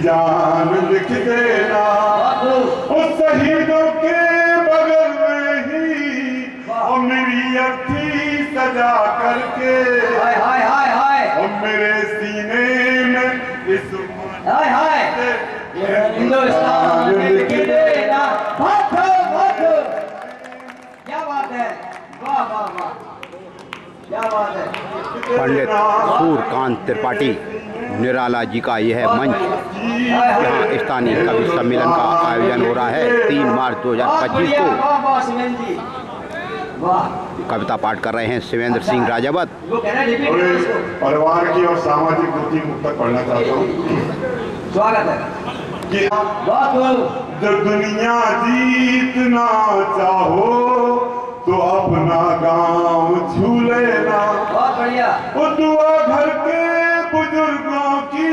जान लिख देना, उस शहीदों के बगल में ही और मेरी अर्थी सजा करके और मेरे सीने में इस हिंदुस्तान लिख देना। क्या बात है, वाह वाह वाह, क्या बात है। पंडित सूर्यकांत त्रिपाठी निराला जी का यह मंच, यहाँ स्थानीय कवि सम्मेलन का आयोजन हो रहा है 3 मार्च 2025 को। कविता पाठ कर रहे हैं शिवेंद्र सिंह राजावत। परिवार की और सामाजिक नीति मुक्त पढ़ना चाहता हूँ। स्वागत है कि जब दुनिया जीतना चाहो तो अपना गांव छू लेना। बहुत बढ़िया। वो दुआ घर के बुजुर्गों की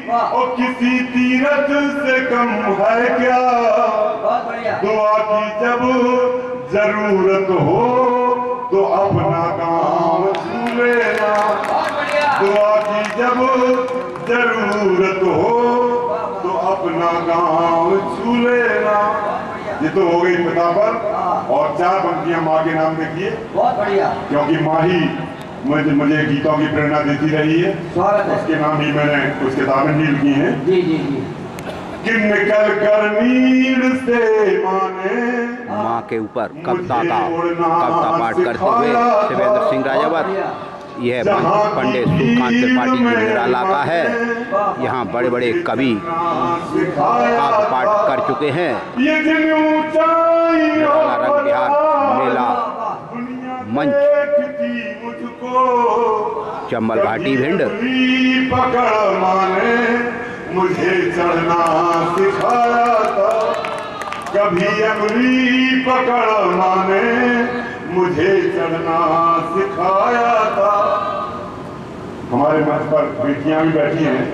और किसी तीरथ से कम है क्या। बहुत बढ़िया। दुआ की जब जरूरत हो तो अपना गांव छू लेना। बहुत बढ़िया। दुआ की जब जरूरत हो तो अपना गांव छू लेना। ये तो हो गई पिता पर, और 4 पंक्तियां माँ के नाम देखिए। बहुत बढ़िया। क्योंकि माँ ही मुझे गीतों की प्रेरणा देती रही है। स्वागत है। उसके नाम ही मैंने कुछ किताबें भी लिखी हैं। जी जी जी। कि निकल कर नीड़ से माने माँ के ऊपर कविता पाठ करते हुए शिवेंद्र सिंह राजावत। यह मंच पंडित सूर्यकांत त्रिपाठी जी निराला का है। यहाँ बड़े बड़े कवि काव्य पाठ कर चुके हैं। निराला रंग बिहार मेला मंच, चंबल घाटी भिंड। पकड़ माने मुझे चढ़ना सिखाया था, कभी अंगुली पकड़ माने मुझे चढ़ना सिखाया था। हमारे मंच पर बेटियां भी बैठी हैं,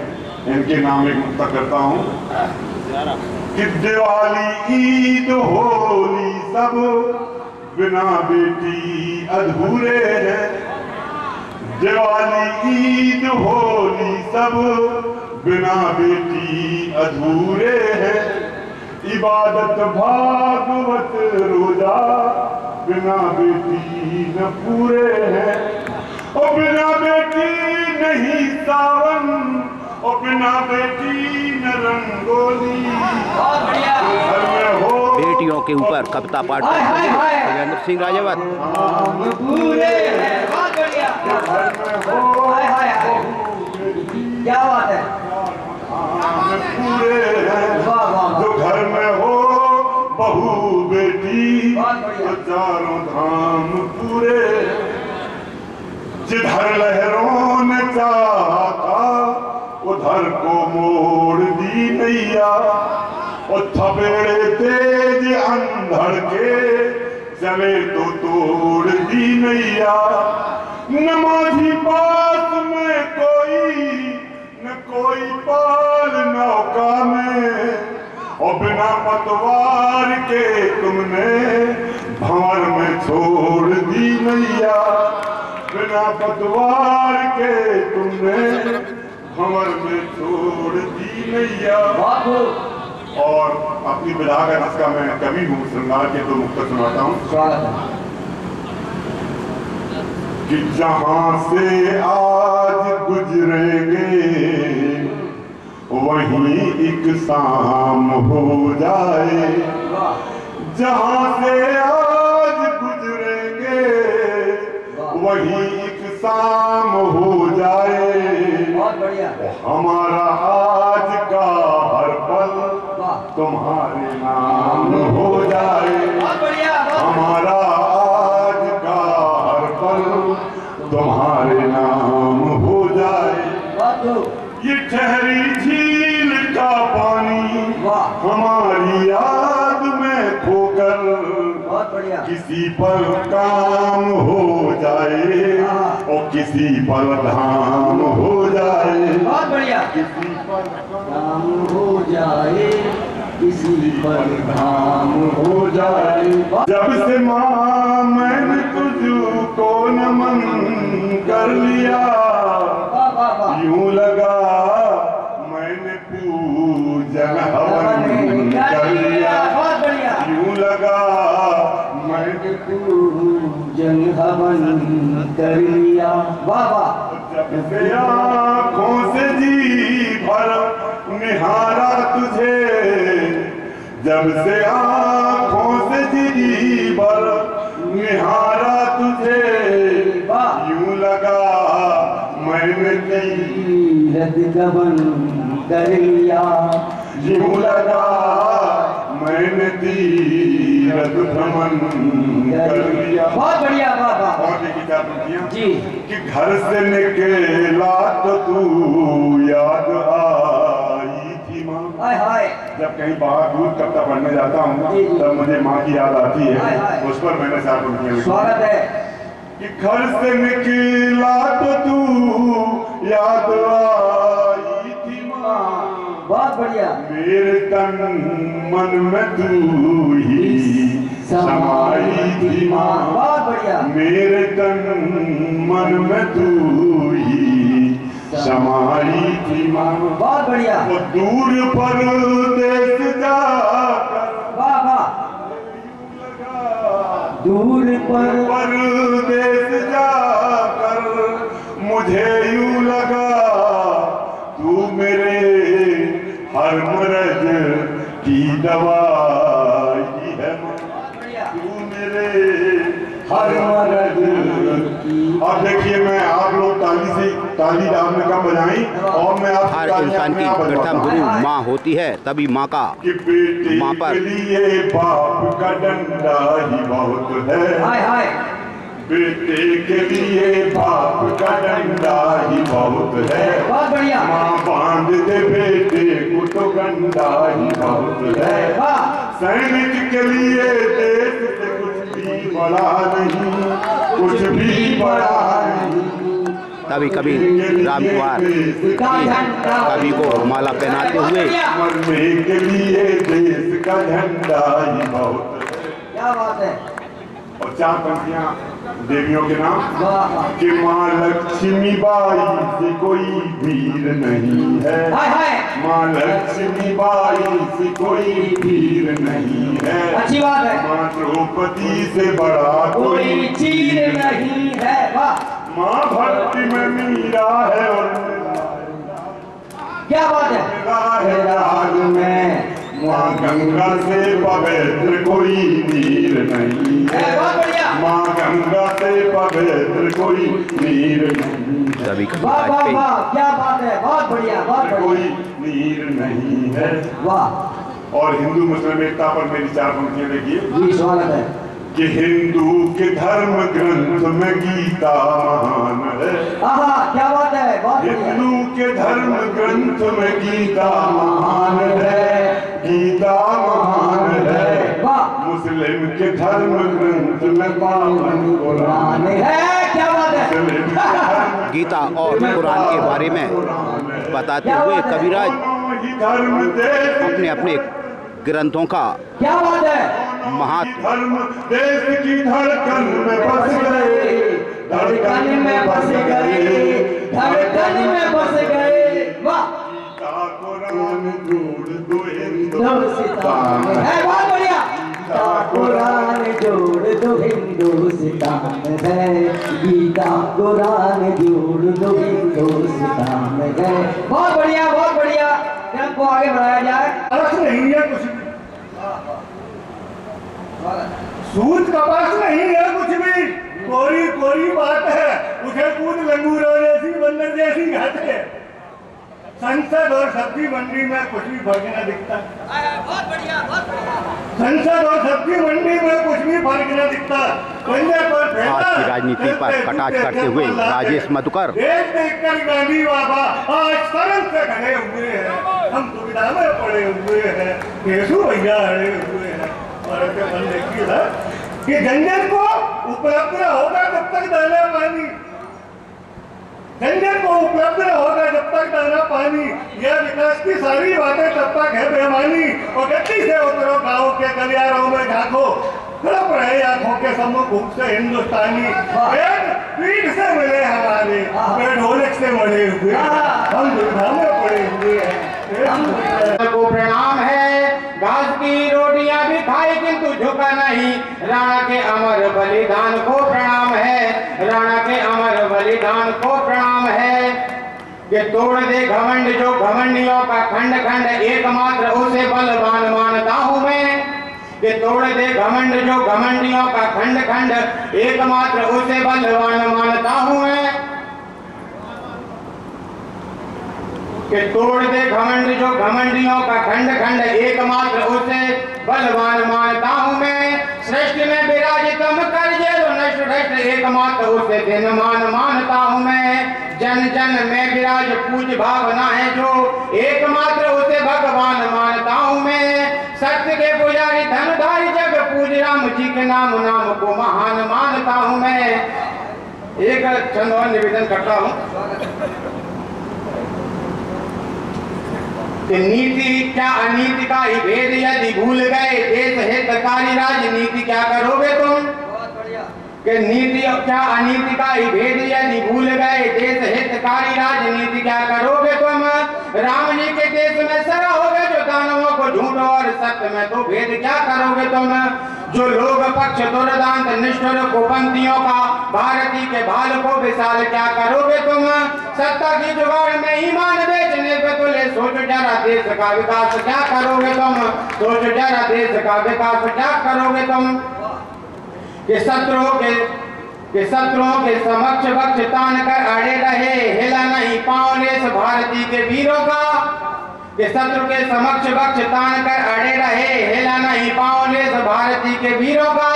इनके नाम एक मुक्ता करता हूँ। कि दिवाली ईद होली सब बिना बेटी अधूरे हैं। दिवाली ईद होली सब बिना बेटी अधूरे हैं। इबादत भागवत रोजा बिना बेटी न पूरे हैं। और बिना बेटी नहीं सावन, और बिना बेटी न रंगोली। घर में हो बेटियों के ऊपर कविता पाठ करते हुए शिवेंद्र सिंह राजावत। क्या बात है। पूरे जो घर में हो बहू बेटी तो चारों धाम पूरे। जिधर लहरों ने चाहा उधर को मोड़ दी नैया। और थपेड़े तेज अंधड़ के चले तो तोड़ दी नैया। नमाज़ी पास में कोई न कोई पाल नौका में। और बिना पतवार के तुमने भंवर में छोड़ दी नैया। बिना पतवार के तुमने भंवर में छोड़ दी नैया। और अपनी विधा का रस का मैं कवि हूँ, श्रृंगार के 2 मुक्तक सुनाता हूँ। कि जहां से आज गुजरेंगे वहीं एक शाम हो जाए। जहां से आज गुजरेंगे वहीं एक शाम हो जाए। हमारा आज का हर पल तुम्हारे नाम हो जाए। हमारा आज का हर पल तुम्हारे नाम हो जाए। ये ठहरी झील का पानी हमारी याद में खोकर किसी पर काम हो जाए और किसी पर धाम हो जाए। किसी पर काम हो जाए, किसी पर धाम हो जाए। जब से माँ मैंने तुझको नमन कर लिया, यूं लगा मैंने पूरा पूजन हवन कर लिया। वाह वाह। जब से आँखों से जी भर निहारा तुझे, जब से आँखों से जी भर निहारा तुझे, यूं लगा मैंने तीरथ गमन कर लिया। यूं लगा मैंने तीरथ भ्रमण कर लिया। बहुत बढ़िया। वाह वाह। और देखिए क्या पंक्तियां जी। कि घर से निकला तो तू याद आई थी माँ। हाय हाय। जब कहीं बाहर दूर कविता पढ़ने जाता हूँ तब मुझे माँ की याद आती है, उस पर मैंने चार पंक्तियां लिखी। स्वागत है। कि घर से निकला तो तू याद आई थी माँ, बहुत बढ़िया। मेरे तन मन में तू ही समाई थी माँ। बहुत बढ़िया। मेरे तन मन में तू ही समाई थी माँ। बहुत बढ़िया। वो दूर परदेस जाकर, वाह वाह। दूर परदेस जाकर मुझे यूं लगा तू मेरे हर मर्ज की दवाई है माँ, तू मेरे हर मर्ज की। अब देखिए मैं आप लोग ताली आपने कम बजाई और मैं आप हर इंसान की प्रथम गुरु माँ होती है, तभी माँ का माँ पर लिए बाप का डंडा ही बहुत है। हाय हाय। बेटे के लिए बाप का डंडा ही बहुत है। बहुत बढ़िया। माँ बांध दे बेटे को तो गंडा ही बहुत है। सैनिक के लिए देश से कुछ भी बड़ा नहीं, कुछ भी बड़ा नहीं। तभी कभी रामकुमार कवि को माला पहनाते हुए मरने के लिए देश का झंडा ही बहुत है। क्या बात है। और चार पंक्तियां देवियों के नाम वाह। कि माँ लक्ष्मी बाई से कोई वीर नहीं है। हाय हाय। माँ लक्ष्मी बाई से कोई वीर नहीं है। अच्छी बात है। माँ द्रौपदी से बड़ा कोई चीर नहीं है। वाह। माँ भक्ति में मीरा है और क्या बात है। राग में माँ गंगा से पवित्र कोई वीर नहीं है। माँ गंगा से पवित्र कोई वीर नहीं है। तभी कभी वाह वाह वाजपेयी वाह। क्या बात है। बहुत बढ़िया। बहुत बढ़िया। कोई वीर नहीं है। वाह। और हिंदू मुस्लिम एकता पर मेरी चार पंक्तियां देखिए। जी स्वागत है। कि हिंदू के धर्म ग्रंथ में गीता महान है। आहा क्या बात है। बहुत बढ़िया। हिंदू के धर्म ग्रंथ में गीता महान है, गीता महान है। वाह। मुस्लिम के धर्म ग्रंथ में पावन कुरान है। क्या बात है। गीता और कुरान के बारे में बताते हुए कविराज अपने अपने ग्रंथों का क्या बात है। महात्म धर्म देश की धड़कन में बस गए, धड़कन में बस गए, धड़कन में बस गए। वाह। कुरान जोड़ दो हिंदुस्तान है। बहुत बढ़िया। कुरान जोड़ दो हिंदुस्तान है, गीता कुरान जोड़ दो हिंदुस्तान है। बहुत बढ़िया। बहुत बढ़िया। को आगे बढ़ाया जाए। नहीं है कुछ भी, सूद कपास नहीं है कुछ भी, कोरी कोरी बात है। उसे कूद लंगूरों जैसी बंदर जैसी घाटे। संसद और सब्जी मंडी में कुछ भी फर्क न दिखता। बहुत बढ़िया। बहुत बढ़िया। संसद और सब्जी मंडी में कुछ भी फर्क न दिखता। आज की राजनीति पर कटाक्ष करते हुए राजेश मधुकर देश देखकर गांधी बाबा आज शर्म से खड़े हुए हैं। हम दुविधा में पड़े हुए हैं, केशु भैया अड़े हुए हैं। और मन देखिए ना कि जंजर को उपलब्ध न होगा जब तक दाना पानी, जंजर को उपलब्ध न होगा जब तक दाना पानी। यह विकास की सारी बातें तब तक है बेमानी। और गति से उतरो गाँव के गलियारों में झांको, तड़प रहे आंखों के सम्मुख भूख से हिंदुस्तानी। पीठ से मिले हमारे, वे ढोलक से मरे हुए, हम दुविधा में पड़े हुए हैं। को प्रणाम है। घास की रोटियां भी भाई किंतु झुका नहीं। राणा के अमर बलिदान को प्रणाम है, राणा के अमर बलिदान को प्रणाम है। कि तोड़ दे घमंड जो घमंडियों का खंड खंड, एकमात्र उसे बलवान मानता हूं मैं। कि तोड़ दे घमंड जो घमंडियों का खंड खंड, एकमात्र उसे बलवान मानता हूं मैं। कि तोड़ दे घमंड जो घमंडियों का खंड खंड, एकमात्र उसे बलवान मानता हूं मैं। सृष्टि में विराजितम कर जेलो नष्ट भ्रष्ट, एकमात्र उसे दिनमान मानता हूं मैं। जन जन में विराज पूज भावना है जो, एकमात्र उसे भगवान मानता हूं मैं। सत्य के पुजारी धनधारी जग पूज राम जी के नाम, नाम को महान मानता हूं मैं। एक छंद और निवेदन करता हूं कि नीति क्या अनीति का ही भेद यदि भूल गए, देश हितकारी राजनीति क्या करोगे तुम। कि नीति क्या अनीति का ही भेद यदि भूल गए, देश हितकारी राजनीति क्या करोगे तुम। राम जी के देश में सराहोगे जो दानवों को झूठ, और सत्य में तो भेद क्या करोगे तुम। जो लोग पक्ष दुर्दांत निष्ठुर कुपंथियों का, भारती के भाल को विशाल क्या करोगे तुम। सत्ता की जुगाड़ में ईमान बेचने पे तुले, सोच जरा देश का विकास क्या करोगे तुम। सोच जरा देश का विकास क्या करोगे तुम। कि शत्रुओं के समक्ष वक्ष तान कर अड़े रहे, हिला नहीं पांव लेस भारती के वीरों का। कि शत्रु के समक्ष वक्ष तान कर अड़े रहे, हिला नहीं पांव लेस भारती के वीरों का।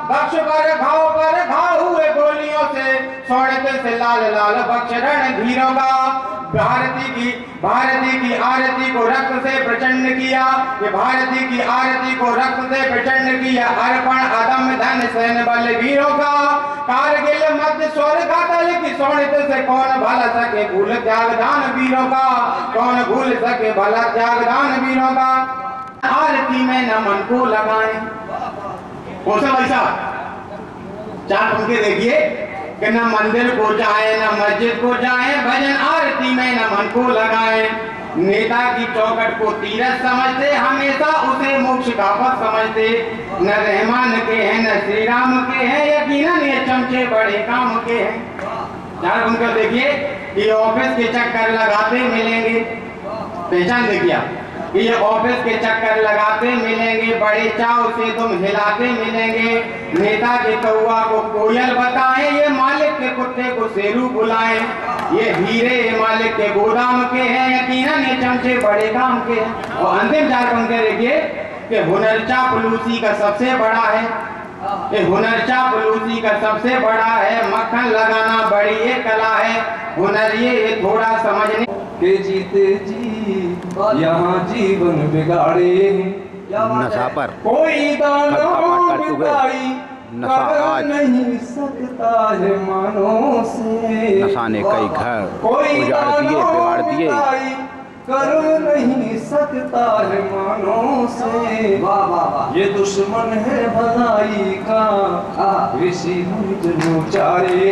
बक्ष पर घाव हुए गोलियों से, स्वर्ण से लाल लाल बक्ष रण धीरों का। भारती की आरती को रक्त से प्रचंड किया, कि भारती की आरती को रक्त से प्रचंड किया। अर्पण अदम धन सैन्य बल वीरों का। कारगिल मध्य स्वर्ग का तल की शोणित से, कौन भला सके भूल त्यागदान वीरों का। कौन भूल सके भला त्यागदान वीरों का। आरती में नमन को लगाएं। वैसा चार पंक्ति देखिए कि न मंदिर को जाए न मस्जिद को जाए, भजन आरती में नमन को लगाए। नेता की चौखट को तीरथ समझते, हमेशा उसे मोक्ष का पथ समझते। न रहमान के हैं न श्री राम के हैं, यकीनन ये चमचे बड़े काम के हैं। चार पंक्ति देखिए कि ऑफिस के चक्कर लगाते मिलेंगे, पहचान देखिए ये ऑफिस के चक्कर लगाते मिलेंगे, बड़े चाव से तुम हिलाते मिलेंगे। नेता के कौआ को कोयल बताएं, ये मालिक के कुत्ते को शेरू बुलाएं। ये हीरे मालिक के गोदाम के हैं, यकीनन ये चमचे बड़े काम के हैं। और अंतिम चार पंक्ति देखिए कि हुनर चापलूसी का सबसे बड़ा है। ये हुनर चापलूसी का सबसे बड़ा है, मक्खन लगाना बड़ी एक कला है। हुनर ये थोड़ा समझने के जीते जी यहाँ जीवन बिगाड़े। नशा पर कोई दानों बिगाड़ी नशा आज नहीं सकता है मानो से। नशा ने कई घर कोई उजाड़ दिए, बिगाड़ दिए। कर नहीं सकता है मानो से। वाह वाह वाह। ये दुश्मन है भलाई का, ऋषि मुनि जन उचारे।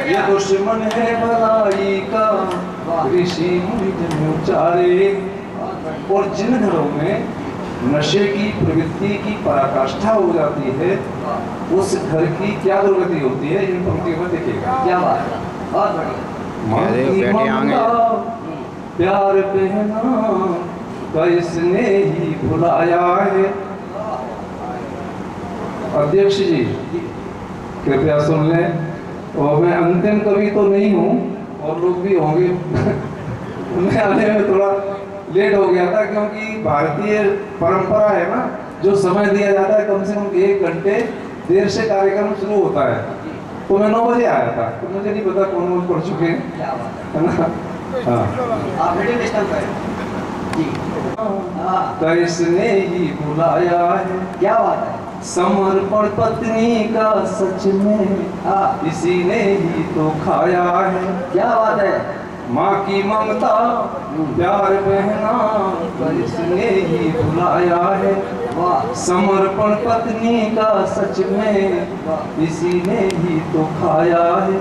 ये दुश्मन है भलाई का, ऋषि मुनि जन उचारे। और जिन घरों में नशे की प्रवृत्ति की पराकाष्ठा हो जाती है, उस घर की क्या दुर्गति होती है, इन पंक्तियों में देखिएगा। क्या बात है, बहुत बढ़िया। प्यार पहना का इसने ही भुलाया है। अध्यक्ष जी कृपया सुन लें। और मैं अंतिम कवि तो नहीं हूँ, और लोग भी होंगे। मैं आने में थोड़ा लेट हो गया था, क्योंकि भारतीय परंपरा है ना, जो समय दिया जाता है कम से कम 1 घंटे देर से कार्यक्रम शुरू होता है। तो मैं 9 बजे आया था, तो मुझे नहीं पता कौन लोग पढ़ चुके हैं, है ना। इसने ही बुलाया है। क्या बात है। समर्पण पत्नी का सच में इसी ने ही तो खाया है। क्या बात है। माँ की ममता प्यार बहना इसने ही बुलाया है। समर्पण पत्नी का सच में इसी ने ही तो खाया है।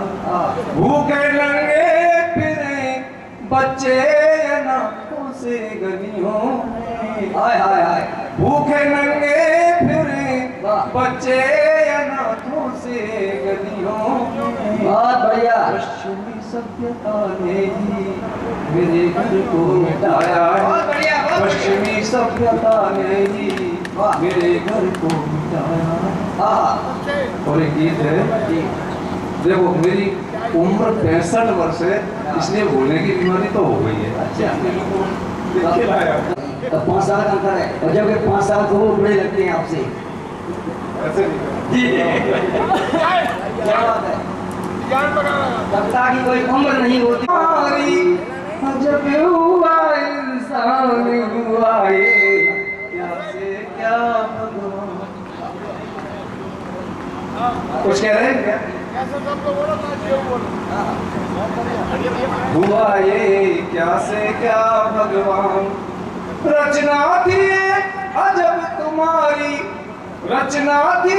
भूखे नंगे फिरे बच्चे नाकों से गलियों में, हाय हाय हाय, भूखे नंगे फिरे बच्चे अनाथों से गलियों में। बहुत बढ़िया। पश्चिमी सभ्यता ने ही मेरे घर को मिटाया है। पश्चिमी सभ्यता ने ही मेरे घर को मिटाया। और एक गीत है, देखो मेरी उम्र 65 वर्ष है, इसलिए भूलने की बीमारी तो हो गई है। अच्छा, तो 5 साल का अंतर है, और जबकि 5 साल तो वो बड़े लगते हैं आपसे। क्या बात है, कविता की कोई उम्र नहीं होती। जब हुआ इंसान हुआ ये क्या से क्या भगवान। कुछ कह रहे हैं क्या? हुआ ये क्या से क्या भगवान, रचना थी अजब तुम्हारी, रचना थी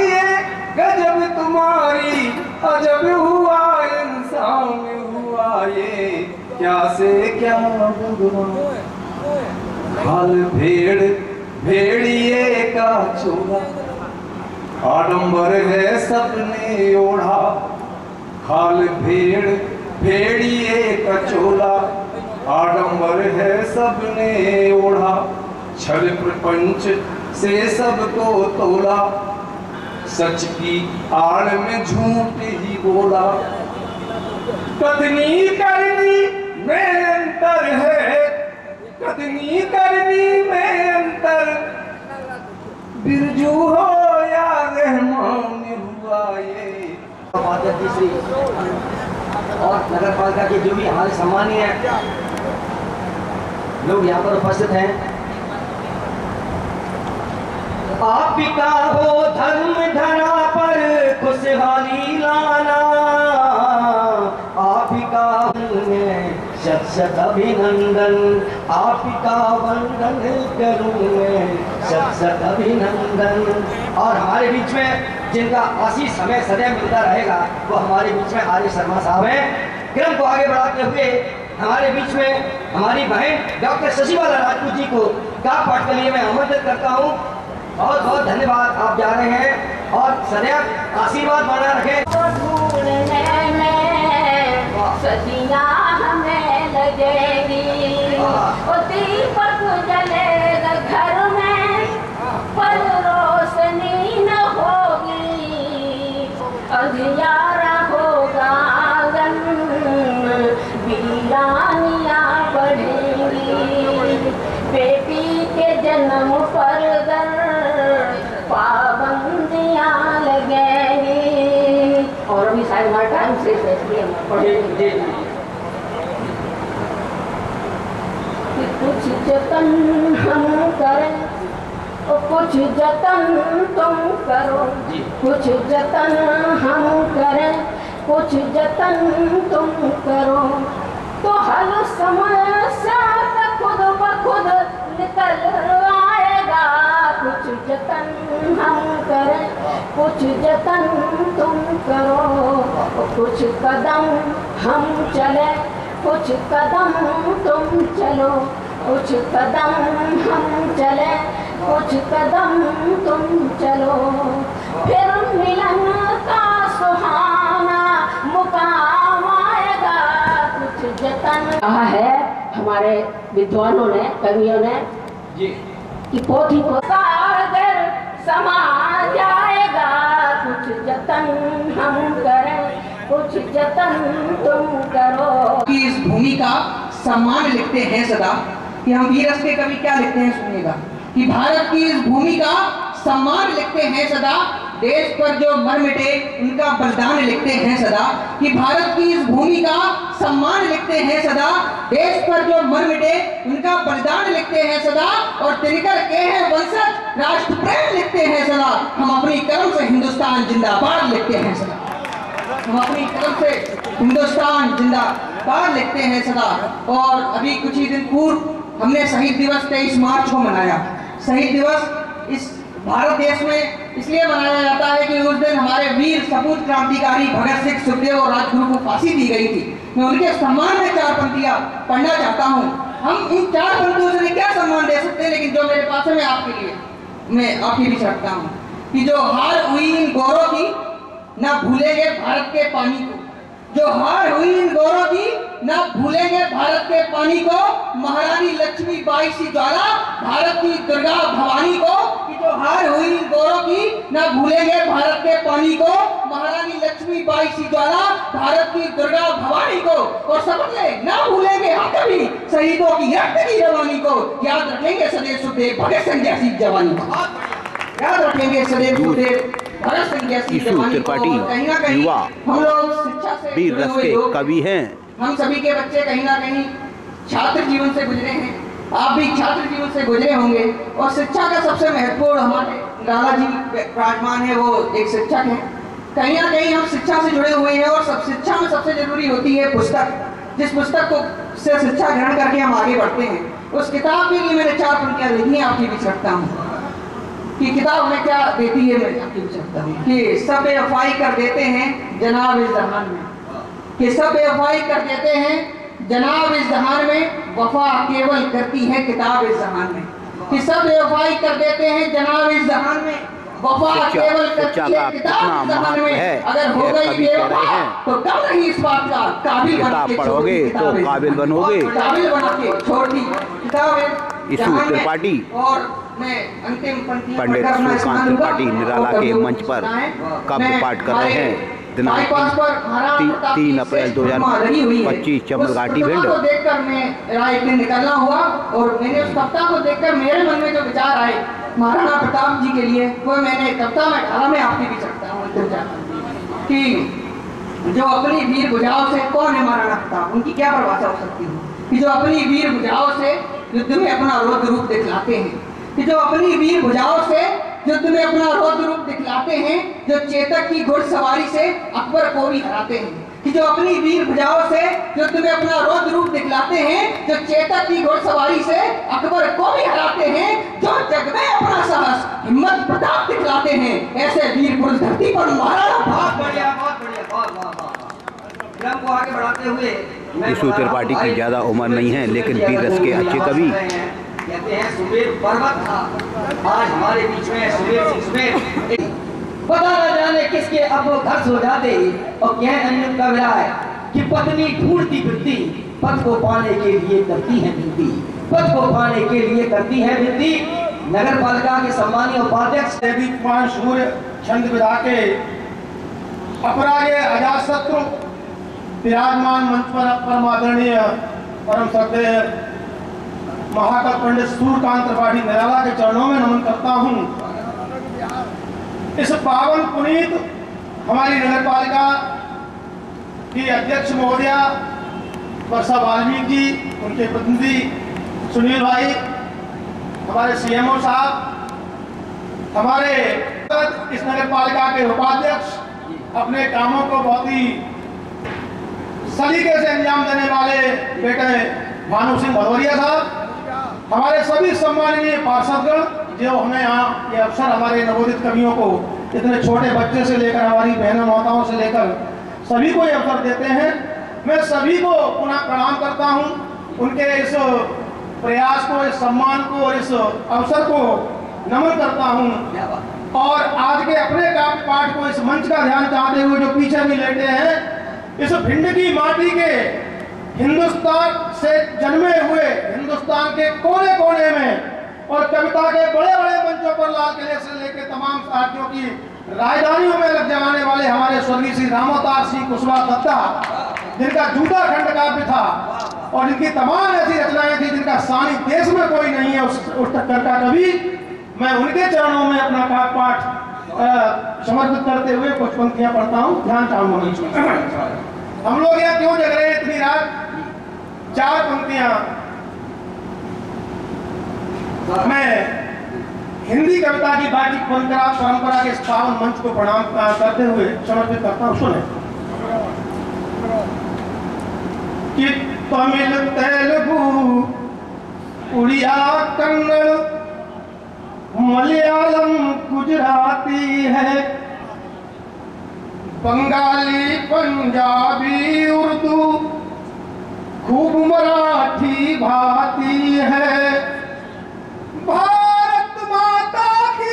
गजब तुम्हारी, अजब हुआ इंसान हुआ ये क्या से क्या भगवान। हाल भेड़ भेड़िए का चोला, आडंबर है सबने ओढ़ा। हाल भेड़ भेड़िए का चोला, आडंबर है सबने ओढ़ा। छल प्रपंच से सबको तोला, सच की आड़ में झूठ ही बोला। कथनी करनी में अंतर है, कथनी करनी में अंतर, बिरजू हो या रहमान हुआ ये। बात है तीसरी, और नगर पालिका के जो भी हमारे सम्मानीय लोग यहाँ पर उपस्थित हैं, आपका हो धर्म धरा पर खुशहाली लाना, आपका शत शत अभिनंदन, आपका वंदन करूं मैं शत शत अभिनंदन। और हमारे बीच में जिनका आशीष हमें सदैव मिलता रहेगा वो हमारे बीच में आर्य शर्मा साहब हैं। क्रम को आगे बढ़ाते हुए हमारे बीच में हमारी बहन डॉक्टर शशिबाला राजपूत जी को का पाठ के लिए मैं आमंत्रित करता हूँ। बहुत बहुत धन्यवाद, आप जा रहे हैं और सदैव आशीर्वाद बना रखें। सदियाँ हमें लगेगी, दीपक जलेगा घर में पर रोशनी न होगी, अंधियारा होगा आंगन, वीरानियाँ बढ़ेंगी, बेटी के जन्म पर पाबंदियाँ लगेंगी। और अभी शायद हमारा टाइम से पढ़ेंगे। कुछ जतन हम करें और कुछ जतन तुम करो, कुछ जतन हम करें कुछ जतन तुम करो, तो हल समस्या खुद ब खुद निकल आएगा। कुछ जतन हम करें कुछ जतन तुम करो, कुछ कदम हम चले कुछ कदम तुम चलो, कुछ कदम हम चले कुछ कदम तुम चलो, फिर मिलन का सुहाना मुकाम आएगा। कुछ जतन कहा है हमारे विद्वानों ने, कवियों ने कि पोथी को सागर समा जाएगा। कुछ जतन हम करें कुछ जतन तुम करो। कि इस भूमि का सम्मान लिखते हैं सदा, कि हम वीरस के कवि क्या लिखते हैं सुनिएगा, कि भारत की इस भूमि का सम्मान लिखते हैं सदा, देश पर जो मर मिटे उनका बलिदान लिखते हैं सदा। कि भारत की इस भूमि का सम्मान लिखते हैं सदा, देश पर जो मर मिटे उनका बलिदान लिखते हैं सदा। और तिनकर के हैं वंशज राष्ट्र प्रेम लिखते हैं सदा। हम अपनी कलम से हिंदुस्तान जिंदाबाद लिखते हैं सदा, हम अपनी कलम से हिंदुस्तान जिंदाबाद लिखते हैं सदा। और अभी कुछ ही दिन पूर्व हमने शहीद दिवस 23 मार्च को मनाया। शहीद दिवस इस भारत देश में इसलिए मनाया जाता है कि उस दिन हमारे वीर सपूत क्रांतिकारी भगत सिंह, सुखदेव और राजगुरु को फांसी दी गई थी। मैं उनके सम्मान में 4 पंक्तियां पढ़ना चाहता हूं। हम इन 4 पंक्तियों से क्या सम्मान दे सकते हैं, लेकिन जो मेरे पास है मैं आपके लिए मैं आपके बीच रखता हूँ कि जो हार हुई इन गौरों की ना भूलेंगे भारत के पानी को, जो हार हुई इन गौरों की ना भूलेंगे भारत के पानी को, महारानी लक्ष्मीबाई सी ज्वाला भारत की दुर्गा भवानी को, कि जो हार हुई इन गौरों की ना भूलेंगे भारत के पानी को, महारानी लक्ष्मीबाई सी ज्वाला भारत की दुर्गा भवानी को, और समझ ले ना भूलेंगे हम कभी शहीदों की रक्त की रवानी को, याद रखेंगे सदैव सुखदेव भगत सिंह जैसी जवानी को, याद रखेंगे सदैव सुखदेव भगत सिंह जैसी जवानी को। कहीं ना कहीं हम लोग शिक्षा से वीर रस के कवि हैं। हम सभी के बच्चे कहीं ना कहीं छात्र जीवन से गुजरे हैं, आप भी छात्र जीवन से गुजरे होंगे, और शिक्षा का सबसे महत्वपूर्ण हमारे लाला जी विराजमान है, वो एक शिक्षक हैं। कहीं ना कहीं हम शिक्षा से जुड़े हुए हैं, और सब शिक्षा में सबसे जरूरी होती है पुस्तक। जिस पुस्तक को से शिक्षा ग्रहण करके हम आगे बढ़ते हैं, उस किताब के लिए मैंने 4 पंक्तियां लिखी हैं, आपके बीच रखता हूँ कि किताब में क्या देती है। मैं आपके बीच रखता हूँ कि सब बेवफाई कर देते हैं जनाब इस जहान में, कि सब बेवफाई कर देते हैं जनाब इस जहान में, वफा केवल करती है किताब इस जहान में, कि सब बेवफाई कर देते हैं जनाब इस जहान में, वफा केवल करती है किताब इस जहान में। अगर हो गई बेवफा तो कब नहीं इस बात का काबिल बन के पढ़ोगे तो काबिल बनोगे, काबिल बना के छोड़ दी किताब ईशू त्रिपाठी। और मैं अंतिम पंक्ति पंडित सूर्यकांत त्रिपाठी निराला के मंच पर काव्य पाठ कर रहे हैं। दिनांक 3 अप्रैल 2025 चमलघाटी भिंड। देखकर मैं राय के निकलना हुआ, और मैंने उस कविता को देखकर मेरे मन में जो विचार आए महाराणा प्रताप जी के लिए, वो मैंने कविता में ढाला में आपके बीच रखता हूँ कि जो अपनी वीर भुजाओं से, कौन है महाराणा प्रताप, उनकी क्या परिभाषा हो सकती है, कि जो अपनी वीर भुजाओं से युद्ध में अपना रौद्र रूप दिखलाते हैं, कि जो अपनी वीर भुजाओं से युद्ध में अपना रौद्र रूप दिखलाते हैं, जो चेतक की घुड़सवारी से अकबर को भी हराते हैं, कि जो अपनी वीर भुजाओं से युद्ध में अपना रौद्र रूप दिखलाते हैं, जो चेतक की घुड़सवारी से अकबर को भी हराते हैं, जो जग में अपना साहस हिम्मत प्रताप दिखलाते हैं, ऐसे वीर पुरुष धरती पर महाराणा। बहुत बढ़िया, बहुत बढ़िया, बहुत बहुत को आगे बढ़ाते हुए ईशू त्रिपाठी की ज्यादा उम्र नहीं है, लेकिन वीर रस के अच्छे कवि। कहते हैं सुबेर पर्वत था, आज हमारे बीच में सुबेर सिंह सुबेर। पता न जाने किसके अब वो घर सो जाते, और कह अंजुम का विराय कि पत्नी ढूंढती फिरती, पद को पाने के लिए करती है विनती, पद को पाने के लिए करती है विनती। नगर पालिका के सम्मानीय उपाध्यक्ष देवी कुमार सूर्य छंद विधा के अपराजे अजातशत्रु विराजमान मंच पर परम आदरणीय परम श्रद्धेय महाकवि पंडित सूर्यकांत त्रिपाठी निराला के चरणों में नमन करता हूं। इस पावन पुनीत हमारी नगर पालिका की अध्यक्ष महोदया वर्षा वाल्मीकि जी, उनके प्रतिनिधि सुनील भाई, हमारे सीएमओ साहब, हमारे इस नगर पालिका के उपाध्यक्ष, अपने कामों को बहुत ही सलीके से अंजाम देने वाले बेटे भानु सिंह भदौरिया साहब, हमारे सभी सम्माननीय पार्षदगण जो हमें यहाँ ये अवसर हमारे नवोदित कवियों को, इतने छोटे बच्चे से लेकर हमारी बहनों माताओं से लेकर सभी को ये अवसर देते हैं। मैं सभी को पुनः प्रणाम करता हूँ, उनके इस प्रयास को, इस सम्मान को और इस अवसर को नमन करता हूँ। और आज के अपने काव्य पाठ को, इस मंच का ध्यान चाहते हुए जो पीछे भी लेटे हैं, इस भिंड की माटी के हिंदुस्तान से जन्मे हुए, हिंदुस्तान के कोने कोने में और कविता के बड़े बड़े मंचों पर लाल किले से लेकर तमाम साथियों की राजधानियों में लग जमाने वाले हमारे स्वर्गीय श्री रामोतार सिंह कुशवाहा दत्ता, जिनका जूता खंड काव्य था और जिनकी तमाम ऐसी रचनाएं थी जिनका सानी देश में कोई नहीं है उस टक्कर का कवि, मैं उनके चरणों में अपना काव्य पाठ समर्पित करते हुए कुछ पंक्तियां पढ़ता हूँ। ध्यान चाहूंगा। हम लोग यहाँ क्यों जग रहे हैं इतनी रात? 4 पंक्तियां मैं हिंदी कविता की बातचीत परंपरा के इस पावन मंच को प्रणाम करते हुए समर्पित करता हूँ। सुने कि तमिल, तेलुगु, उड़िया, कन्नड़, मलयालम, गुजराती है, बंगाली, पंजाबी, उर्दू, खूब मराठी भाती है। भारत माता की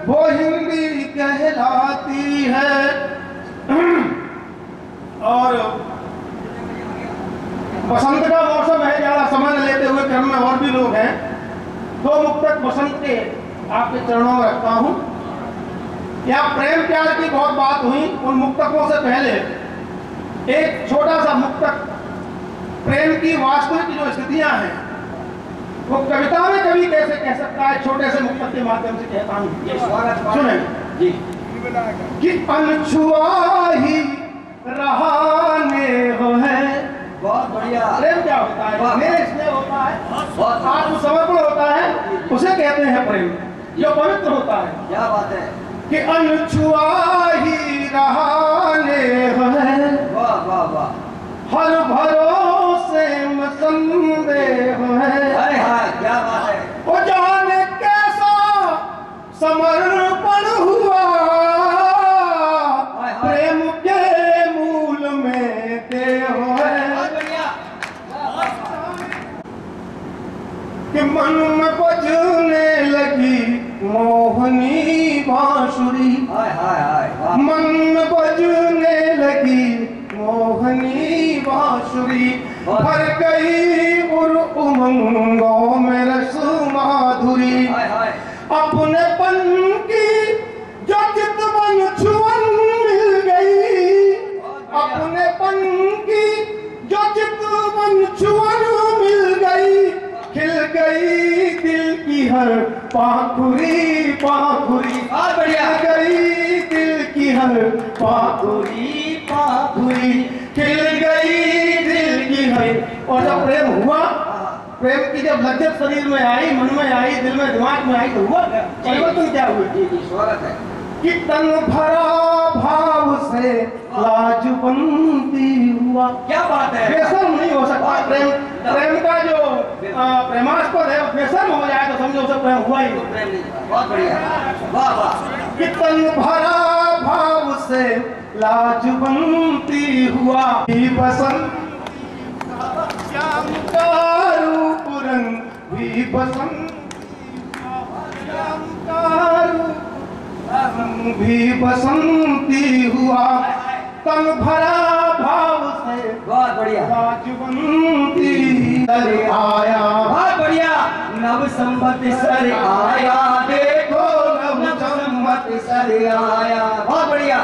वो हिंदी कहलाती है। और बसंत का मौसम है, ज्यादा समय न लेते हुए क्रम में और भी लोग हैं, दो मुक्तक बसंत के आपके चरणों में रखता हूं। यहाँ प्रेम प्यार की बहुत बात हुई, उन मुक्तकों से पहले एक छोटा सा मुक्तक प्रेम की वास्तविक जो स्थितियां हैं वो कविता में कभी कैसे कह सकता है, छोटे से मुक्तक के माध्यम से कहता हूँ। सुने जी कि अनछुआ ही रहाने हो है। बहुत बढ़िया। प्रेम क्या होता है? मेरे स्नेह होता है, आत्मसमर्पण होता है, उसे कहते हैं प्रेम, जो पवित्र होता है। क्या बात है कि अनछुआ ही रहाने हो है। वाह वाह वाह। हर भरोसे में संदेह है। हाय हाय क्या बात है। वो जाने कैसा समर्पण हुआ प्रेम के मूल में देव है। कि मन में बजने लगी मोहनी बांसुरी। हाय हाय हाय। मन में बजने लगी मोहनी बांसुरी, भर गई उर उमंगों में रस माधुरी। अपने पन की जो चितवन छुअन मिल गई, अपने पन की जो चितवन छुअन मिल गई, खिल गई दिल की हर पाखुरी पाखुरी। बढ़िया। गई दिल की हर पाखुरी पाखुरी, खिल गई दिल की हर। और जब प्रेम हुआ, प्रेम की जब लज्जत शरीर में आई, मन में आई, दिल में दिमाग में आई, तो हुआ परिवर्तन क्या हुआ? जी जी स्वागत है। कि तन भरा भाव से लाजबंदी हुआ। क्या बात है। बेशर्म नहीं हो सकता प्रेम। प्रेम का जो प्रेमास्पद है बेशर्म हो जाए तो समझो उसे प्रेम हुआ ही नहीं। प्रेम नहीं। बहुत बढ़िया। वाह वाह। कि तन भरा भाव से लाजबंदी हुआ, बसंत श्याम का रूप रंग भी बसंत, श्याम का रूप रंग भी बसंती हुआ, तन भरा भाव से बहुत बढ़िया। लाजबंती सर आया। बहुत बढ़िया। नव संवत सर आया, देखो नव संवत सर आया। बहुत बढ़िया।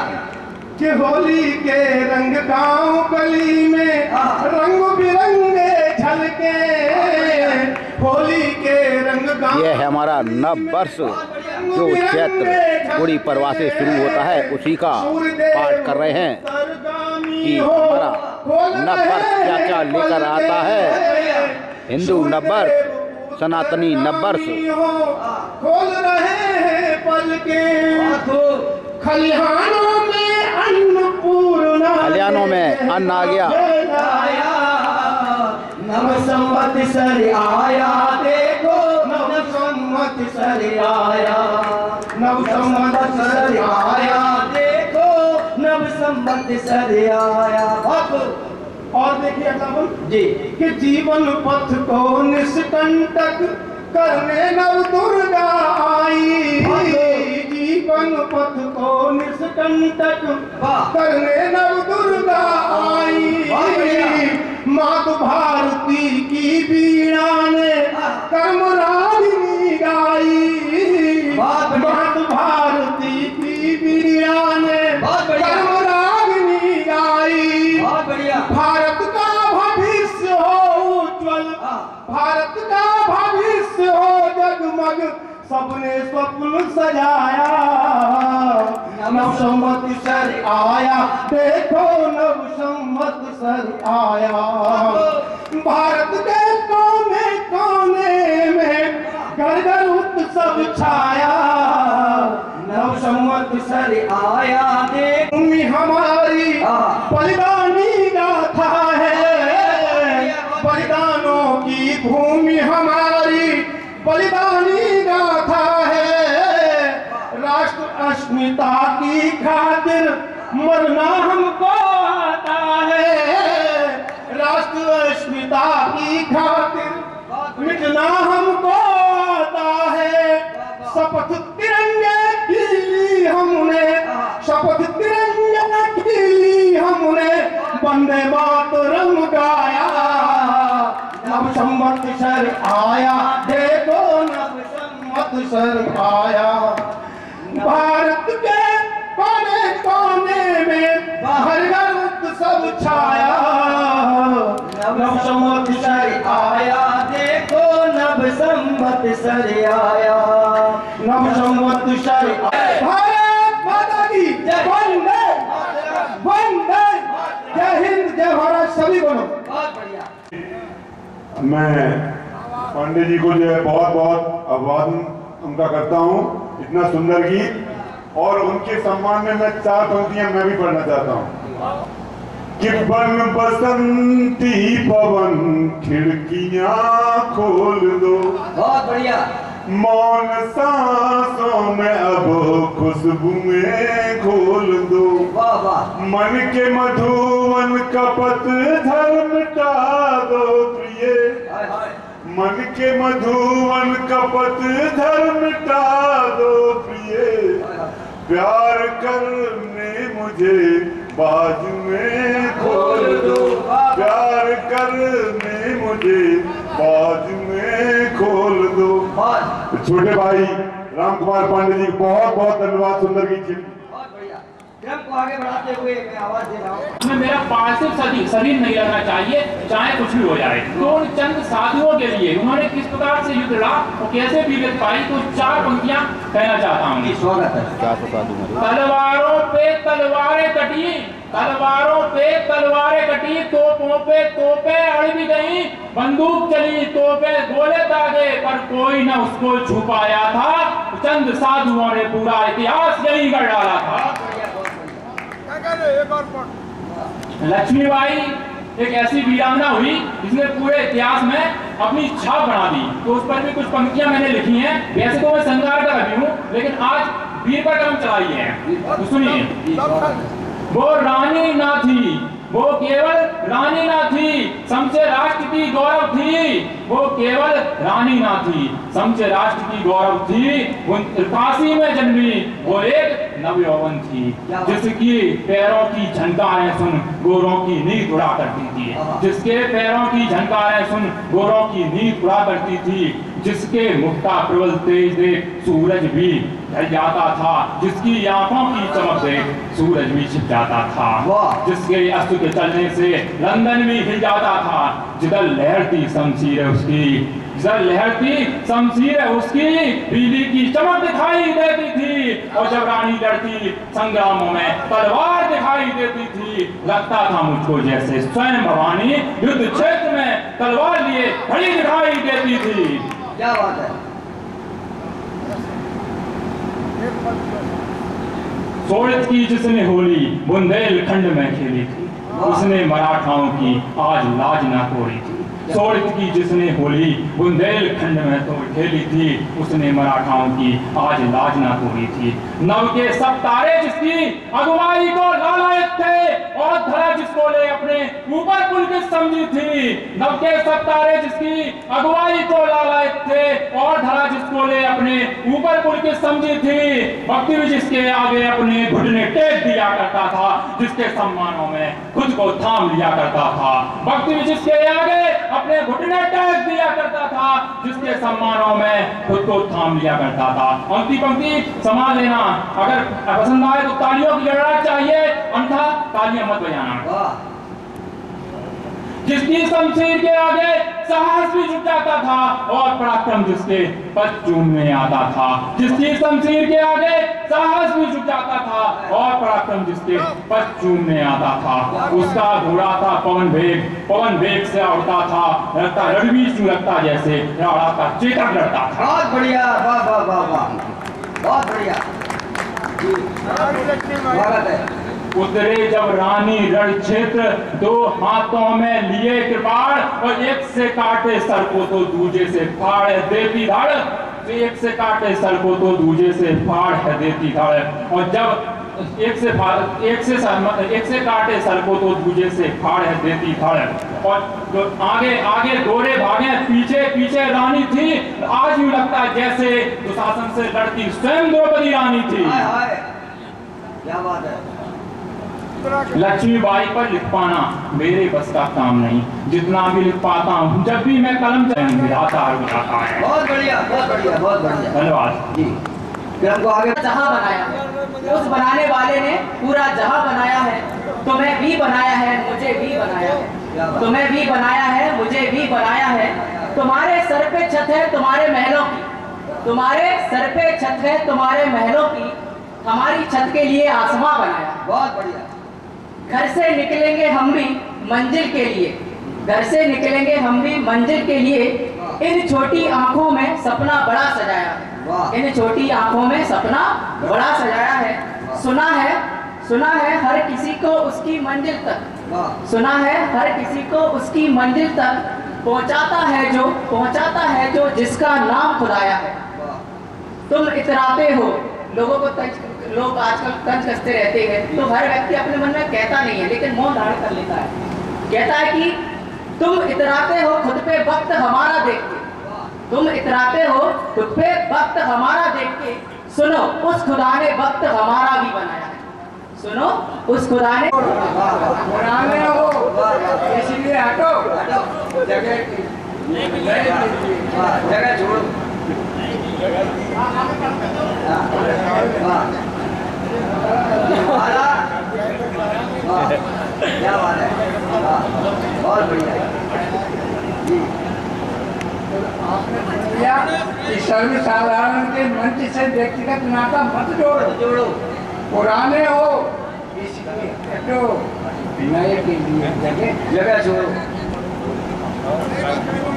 कि होली के रंग गांव गली में रंग बिरंगे झलके, होली के रंग गांव। यह है हमारा नव वर्ष जो चैत्र गुड़ी पर्वा से शुरू होता है, उसी का पाठ कर रहे हैं कि हमारा नव वर्ष क्या क्या लेकर आता है। हिंदू नव वर्ष, सनातनी नव वर्ष। खोल रहे हैं पल के खलिहानों में अन्नपूर्णा, खलिहानों में अन्न आ गया। नव संवत सर आया, देखो नव संवत सर आया, नव संवत सर आया, देखो नव संवत सर आया। और देखिए अगला जी कि जीवन पथ को निष्कंटक करने नव दुर्गा आई, जीवन पथ को निष्कंटक करने नव दुर्गा आई। मात भारती की वीणा ने कर्म रागिनी गाई, मात भारती की वीणा ने कर्म रागिनी गाई। भारत का भविष्य हो उज्ज्वल, भारत का भविष्य हो जगमग, सबने स्वप्न सजाया। नव संवत सर आया, देखो नव संवत सर आया। भारत के कोने कोने में घर घर उत्सव छाया। नव संवत सर आया, देखो हमारी बलिदानी गाथा है, बलिदानों की भूमि हमारी बलिदानी गाथा है। राष्ट्र अस्मिता की खातिर मरना हमको आता है, राष्ट्र अस्मिता की खातिर मिटना हमको आता है। शपथ तिरंगे की वंदे मातरम गाया, नव संवत्सर आया, देखो नव संवत्सर आया। भारत के कोने कोने में हर घर उत्सव छाया, नव संवत्सर आया, देखो नव संवत्सर आया, नव संवत्सर आया। भारत माता की जय, वंदे वंदे, जय हिंद, जय भारत, सभी बोलो। बहुत बढ़िया। मैं पांडे जी को जो है बहुत बहुत अभिवादन उनका करता हूँ, इतना सुंदर गीत। और उनके सम्मान में मैं 4 पंक्तियां मैं भी पढ़ना चाहता हूँ कि बन बसंती पवन खिड़कियां खोल दो, बहुत बढ़िया। मौन सांसों में अब खुशबुएं घोल दो, वाह वाह। मन के मधुवन कपत धर्म मिटा दो प्रिय, हाय हाय। मन के मधुवन कपत धर्म मिटा दो प्रिय, प्यार करने मुझे बाजू में खोल दो, प्यार करने मुझे बाजू में खोल दो। छोटे भाई राम कुमार पांडे जी बहुत बहुत धन्यवाद, सुंदर गीत के लिए। क्रम को आगे बढ़ाते हुए मैं आवाज दे रहा हूँ। हमें मेरा पार्थिव शरीर नहीं लगना चाहिए, चाहे कुछ भी हो जाए। तो उन चंद साधुओं के लिए उन्होंने किस प्रकार से युद्ध लड़ा और कैसे वीरता पाई, तो 4 पंक्तियां कहना चाहता हूँ। स्वागत है। तलवारों पे तलवारें कटी, तलवारों पे तलवारें कटी, तोपों पे तोपें अड़ भी गई, बंदूक चली तोपें गोले दागे, पर कोई न उसको छुपाया था। चंद साधुओं ने पूरा इतिहास यही कर डाला था। लक्ष्मीबाई एक ऐसी वीरांगना हुई जिसने पूरे इतिहास में अपनी छाप बना दी। तो उस पर भी कुछ पंक्तियां मैंने लिखी हैं। वैसे तो मैं संगार का रवि हूँ, लेकिन आज वीर पर कलम चलाई है, तो सुनिए। वो रानी ना थी, वो केवल रानी ना थी, समझे राष्ट्र की गौरव थी। वो केवल रानी ना थी, समझे राष्ट्र की गौरव थी। वो काशी में जन्मी, वो एक नवयौवन थी, जिसकी पैरों की झनकारें सुन गोरों की नींद उड़ा करती थी। जिसके पैरों की झनकारें सुन गोरों की नींद उड़ा करती थी। जिसके मुख का प्रबल तेज देख सूरज भी ढल जाता था। जिसकी आंखों की चमक देख सूरज भी छिप जाता था। जिसके अश्रु के चलने से लंदन भी हिल जाता था। जिधर लहरती शमशीर उसकी, जिधर लहरती शमशीर उसकी, बिजली की चमक दिखाई देती थी। और जब रानी लड़ती संग्रामों में तलवार दिखाई देती थी। लगता था मुझको जैसे स्वयं भवानी युद्ध क्षेत्र में तलवार लिए खड़ी दिखाई देती थी। क्या बात है। सोड़ित की जिसने होली बुंदेलखंड में खेली थी, उसने मराठाओं की आज लाज ना तोड़ी थी। सोड़ित की जिसने होली बुंदेलखंड में तो खेली थी, उसने मराठाओं की आज लाज ना तोड़ी थी। नव के सब तारे जिसकी अगुवाई को लालायत थे, और धरा जिसको ले अपने ऊपर पुलकित समझी थी। नव के सब तारे जिसकी अगुवाई को लालायत थे, और धरा जिसको ले अपने ऊपर पुलकित समझी थी। भक्ति भी जिसके आगे अपने घुटने टेक दिया करता था, जिसके सम्मानों में खुद को थाम लिया करता था। भक्ति भी जिसके आगे अपने घुटने टेक दिया करता था, जिसके सम्मानों में खुद को थाम लिया करता था। अंतिम पंक्ति संभाल लेना, अगर पसंद आए तो तालियों की गड़गड़ाहट चाहिए, अन्यथा तालियां मत बजाना। जिसकी शमशीर के आगे साहस भी झुक जाता था, और पराक्रम जिसके पद चूमने आता था। जिसकी शमशीर के आगे साहस भी झुक जाता था, और पराक्रम जिसके पद चूमने आता था। उसका घोड़ा था पवन वेग से उड़ता था। लगता रणवीर सिंह लगता जैसे राणा का चेतक लड़ता था। बहुत बढ़िया, वाह वाह वाह वाह, बहुत बढ़िया। स्वागत है। उतरे जब रानी रण क्षेत्र, 2 हाथों में लिए कृपाण, और एक से काटे सर को तो दूजे से फाड़ देती धड़। एक से काटे सर को तो दूजे से फाड़ है देती धड़। और जब एक से काटे सर को तो दूजे से फाड़ है देती धड़। और तो आगे गोरे भागे, पीछे पीछे रानी थी। आज यूं लगता जैसे दुशासन से लड़ती स्वयं द्रौपदी रानी थी। क्या बात है। लक्ष्मीबाई पर लिख पाना मेरे बस का काम नहीं, जितना भी लिख पाता हूँ जब भी मैं कलम मिलाता है। बहुत बढ़िया, बहुत बढ़िया, बहुत बढ़िया, धन्यवाद जी। फिर हमको आगे जहां बनाया, उस बनाने वाले ने पूरा जहां बनाया है, तुम्हें भी बनाया है, मुझे भी बनाया है, तुम्हें भी बनाया है, मुझे भी बनाया है। तुम्हारे सर पे छत है तुम्हारे महलों की, तुम्हारे सर पे छत है तुम्हारे महलों की, हमारी छत के लिए आसमां बनाया। बहुत बढ़िया। घर से निकलेंगे हम भी मंजिल के लिए, घर से निकलेंगे हम भी मंजिल के लिए, इन छोटी आंखों में सपना बड़ा सजाया है, इन छोटी आंखों में सपना बड़ा सजाया है। सुना है हर किसी को उसकी मंजिल तक, सुना है हर किसी को उसकी मंजिल तक पहुंचाता है जो जिसका नाम खुदाया है। तुम इतराते हो, लोगों को लोग आजकल तंज कसते रहते हैं, तो हर व्यक्ति अपने मन में कहता नहीं है लेकिन मौन धारण कर लेता है। कहता है कि तुम इतराते हो खुद पे वक्त हमारा देख के, तुम इतराते हो खुद पे वक्त हमारा देख के, सुनो उस खुदा ने वक्त हमारा भी बनाया है, सुनो उस खुदा ने बनाने हो, इसीलिए हटो जगह छोड़ो। क्या बात है, बहुत बढ़िया। सर्वसाधारण के मंच से व्यक्तिगत नाता मत जोड़ो, पुराने हो इसलिए हटो, नए के लिए जगह छोड़ो।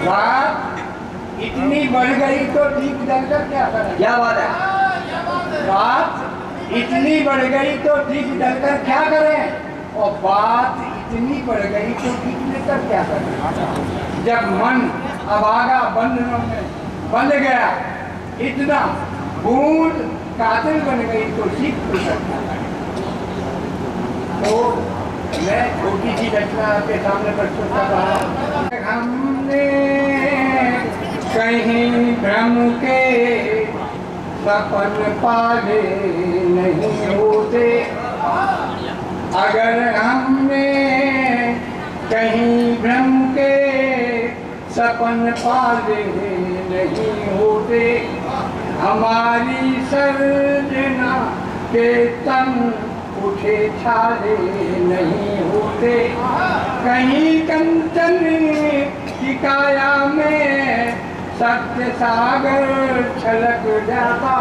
बात इतनी बढ़ गई तो दीप जलकर क्या करें? क्या बात है, बात इतनी बढ़ गई तो दीप जलकर क्या करें, और बात इतनी बढ़ गई तो दीप लेकर क्या करें? जब मन अभागा बंधनों में बंध गया, इतना बूंद कातिल बन गई तो सीख तो सकता है। तो मैं छोटी सी रचना आपके सामने प्रस्तुत कर रहा हूँ। हमने कहीं भ्रम के सपन पाले नहीं होते, अगर हमने कहीं भ्रम के सपन पाले नहीं होते, हमारी सर्जना के तन उठे छाले नहीं होते, कहीं कंचन की काया में सत्य सागर छलक जाता,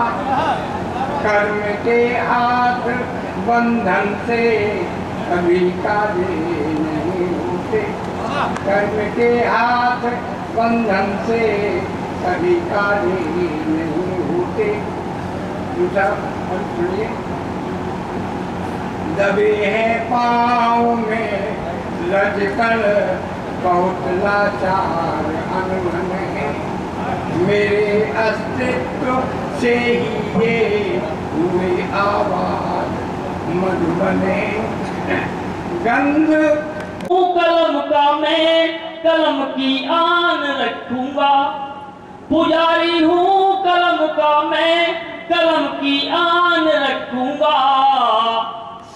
कर्म के हाथ बंधन से कभी काले नहीं होते, कर्म के हाथ बंधन से कभी काले नहीं होते। दूसरा सुनिए, दबे हैं पाँव में लचकर बहुत लाचार अनमन है, मेरे अस्तित्व से ही ये हुए आवाज मधुबन गंध। कलम का मैं कलम की आन रखूंगा, पुजारी हूँ कलम का मैं कलम की आन रखूंगा,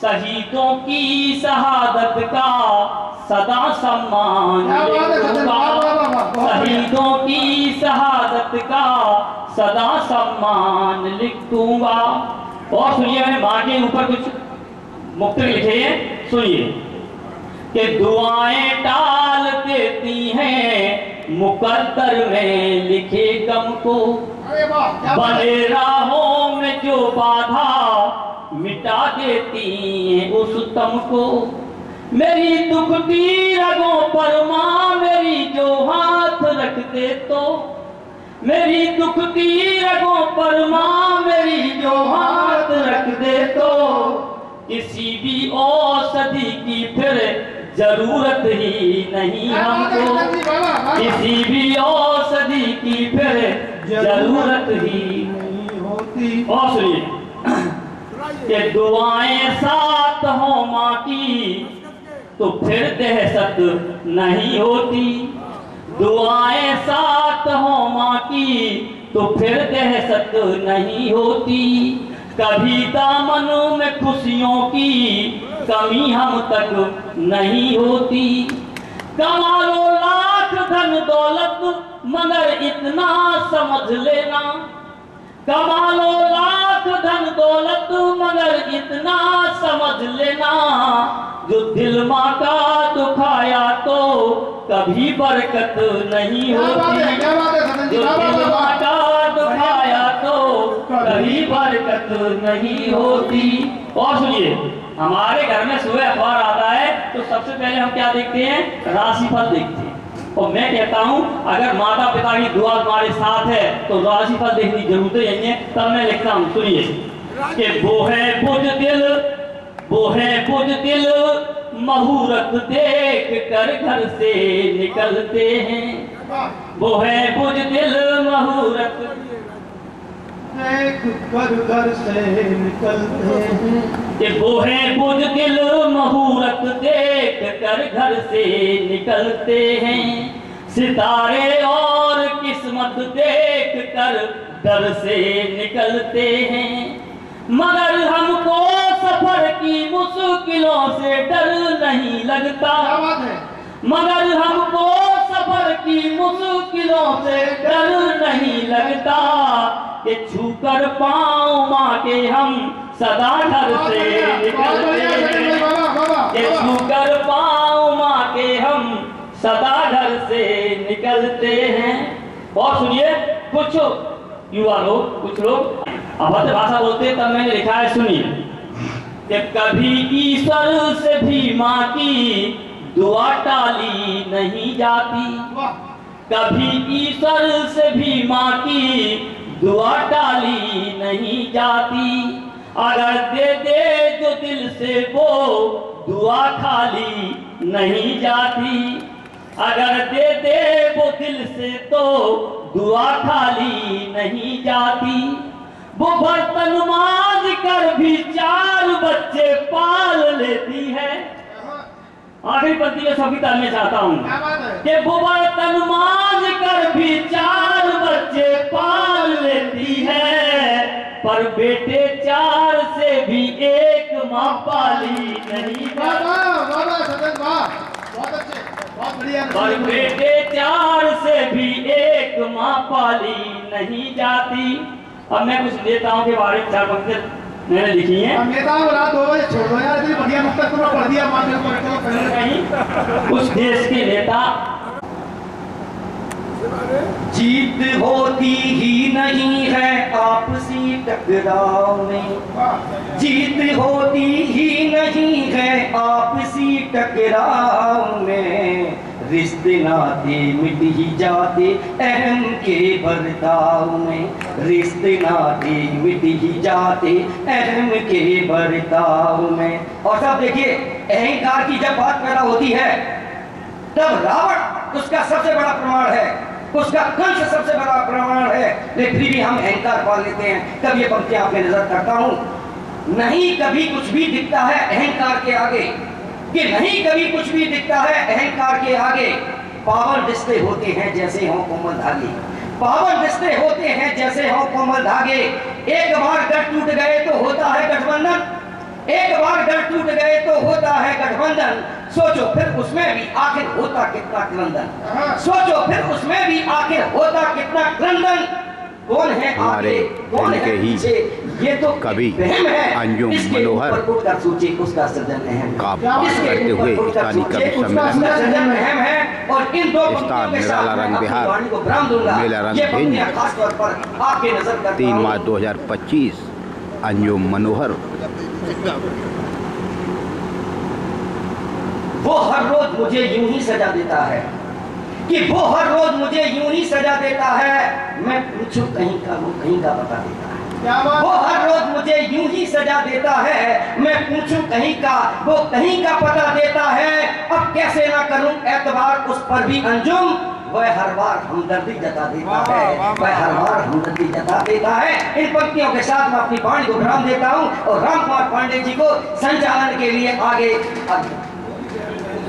शहीदों की शहादत का सदा सम्मान लिखूंगा, शहीदों की शहादत का सदा सम्मान लिख दूंगा। और सुनिए, मैंने माँ के ऊपर कुछ मुक्तक लिखे हैं, सुनिए कि दुआएं टाल देती हैं मुकद्दर में लिखे गम को, बने राहों में जो बाधा मिटा देती हैं उस तम को, मेरी दुखती रगों पर माँ मेरी जो हाथ रख दे तो, मेरी दुखती रगों पर माँ मेरी जो हाथ रख दे तो, किसी भी औषधि की फिर जरूरत ही नहीं हमको, किसी भी औषधि की फिर जरूरत ही नहीं होती। और सुनिए कि दुआएं साथ हो माँ की तो फिर दहशत नहीं होती, दुआएं साथ हो माँ की तो फिर दहशत नहीं होती, कभी दामन में खुशियों की कमी हम तक नहीं होती। कमा लो लाख धन दौलत मगर इतना समझ लेना, कमा लो लाख धन दौलत मगर इतना समझ लेना, जो दिल माँ का दुखाया तो कभी बरकत नहीं होती। जो दिल माँ का दुखाया तो कभी बरकत नहीं होती। और सुनिए, हमारे घर में सुबह अखबार आता है तो सबसे पहले हम क्या देखते हैं? राशिफल देखते हैं। और मैं कहता हूं अगर माता पिता की दुआ हमारे साथ है तो राशिफल देखने की जरूरत नहीं है। तब मैं लिखता हूं, सुनिए कि वो है बुझ दिल मुहूर्त देख कर घर से निकलते हैं। वो है बुझ दिल मुहूर्त देख कर घर से निकलते हैं। कि वो है बुझ दिल मुहूर्त देख कर घर से निकलते हैं। सितारे और किस्मत देख कर डर से निकलते हैं। मगर हमको सफर की मुश्किलों से डर नहीं लगता। मगर हमको सफर की मुश्किलों से डर नहीं लगता। कि छूकर पाँव माँ के हम सदा घर से निकलते हैं। कि छूकर पाँव माँ के हम सदा घर से निकलते हैं। और सुनिए, कुछ युवा लोग, कुछ लोग अभद्र भाषा बोलते हैं, तब मैंने लिखा है, सुनिए कि कभी ईश्वर से भी माँ की दुआ टाली नहीं जाती। कभी ईश्वर से भी माँ की दुआ टाली नहीं जाती। अगर दे दे जो दिल से वो दुआ खाली नहीं जाती। अगर दे दे वो दिल से तो दुआ खाली नहीं जाती। वो बर्तन मांज कर भी 4 बच्चे पाल लेती है। आखिरी पंक्ति में कविता में चाहता हूँ कि वो बर्तन मांज कर भी 4 बच्चे पाल लेती है। पर बेटे 4 से भी एक माँ पाली नहीं। पर बेटे 4 से भी एक माँ पाली नहीं जाती। अब मैं कुछ नेताओं के बारे में 4 पंक्ति मैंने लिखी है। नेताओं को रात 2 बजे छोड़ दो यार, इतनी बढ़िया नुक्ता तुमने पढ़ दिया। कुछ देश के नेता जीत होती ही नहीं है आपसी टकराव में। जीत होती ही नहीं है आपसी टकराव में। रिश्ते नाते मिट ही जाते अहम के बर्ताव में। रिश्ते नाते मिट ही जाते अहम के बर्ताव में। और सब देखिए, अहंकार की जब बात पैदा होती है तब रावण उसका सबसे बड़ा प्रमाण है, उसका कंस सबसे बड़ा प्रमाण है। लेकिन फिर भी हम अहंकार पाल लेते हैं। तब ये पंक्तियां आपने नजर करता हूं, नहीं कभी कुछ भी दिखता है अहंकार के आगे। कि नहीं कभी कुछ भी दिखता है अहंकार के आगे। पावन रिश्ते होते हैं जैसे हों कोमल धागे। पावन रिश्ते होते हैं जैसे हों कोमल धागे। एक बार गढ़ टूट गए तो होता है गठबंधन। एक बार गढ़ टूट गए तो होता है गठबंधन। सोचो फिर उसमें भी आखिर होता कितना क्रंदन। सोचो फिर उसमें भी आखिर होता कितना क्रंदन। कौन है हमारे कौन है ही ये तो कवि अंजुम मनोहर उसका सृजन अहम का पाठ करते हुए स्थानीय कवि सम्मेलन स्थान निराला रंग बिहार मेला रंग भिंड 3 मार्च 2025। अंजुम मनोहर। वो हर रोज मुझे यूं ही सजा देता है। कि वो हर रोज मुझे यूं ही सजा देता है। मैं पूछूं कहीं का वो कहीं का बता देता है। वो हर रोज मुझे यूं ही सजा देता है। मैं पूछूं कहीं का वो कहीं का पता देता है। अब कैसे ना करूं एतबार उस पर भी अंजुम। वह हर बार हमदर्दी जता देता है। वह हर बार हमदर्दी जता देता है। इन पंक्तियों के साथ मैं अपनी वाणी को विराम देता हूं और राम कुमार पांडे जी को संचालन के लिए आगे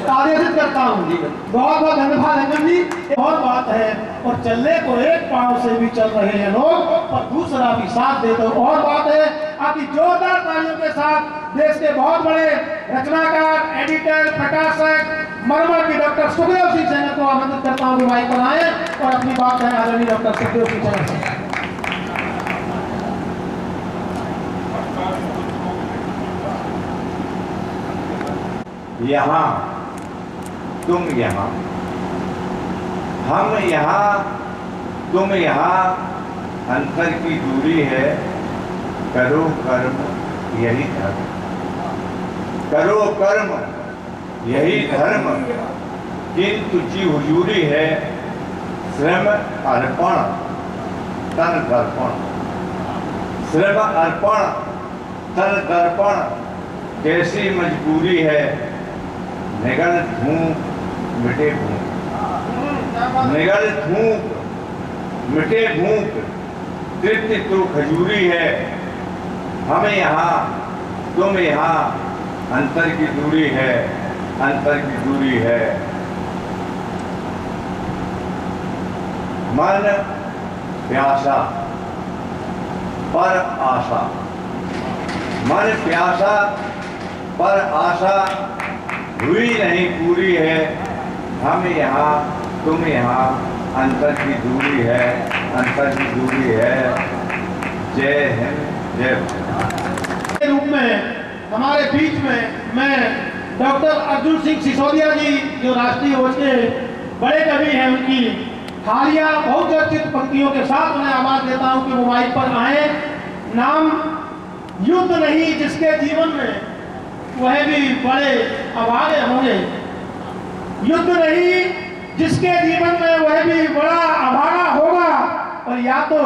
आदेशित करता हूँ। बहुत बहुत धन्यवाद अंजन जी। बहुत बात है और चलने को एक पांव से भी चल रहे हैं लोग और दूसरा भी साथ दे दो। और बात है आपकी जोरदार तालियों के साथ देश के बहुत बड़े रचनाकार, एडिटर, प्रकाशक, मरमर की डॉक्टर सुखदेव सिंह सैनी को आमंत्रित करता हूँ कि माइक पर आए और अपनी बात कहें। आदरणीय डॉक्टर सुखदेव सिंह सैनी। यहाँ तुम यहाँ, हम यहाँ तुम यहाँ, अंतर की दूरी है, करो कर्म यही धर्म, करो कर्म यही धर्म, किंतु जी हुजूरी है, श्रम अर्पण तन दर्पण, श्रम अर्पण तन दर्पण, कैसी मजबूरी है, निगल धूप मिटे भूख, निगल धूप मिटे भूख, तृप्ति तो खजूरी है, हमें यहाँ तुम यहाँ, अंतर की दूरी है, अंतर की दूरी है। मन प्यासा पर आशा, मन प्यासा पर आशा, हुई नहीं पूरी है, हम यहाँ तुम यहाँ, अंतर की दूरी है, अंतर की दूरी है। जय हिंद, जय भारत। के रूप में हमारे बीच में मैं डॉक्टर अर्जुन सिंह सिसोदिया जी, जो राष्ट्रीय ओज के बड़े कवि हैं, उनकी हालिया बहुचर्चित पंक्तियों के साथ उन्हें आवाज देता हूं कि वो माइक पर आए। नाम युद्ध नहीं जिसके जीवन में, वह भी बड़े अभागे होंगे। युद्ध नहीं जिसके जीवन में, वह भी बड़ा अभागा होगा, और या तो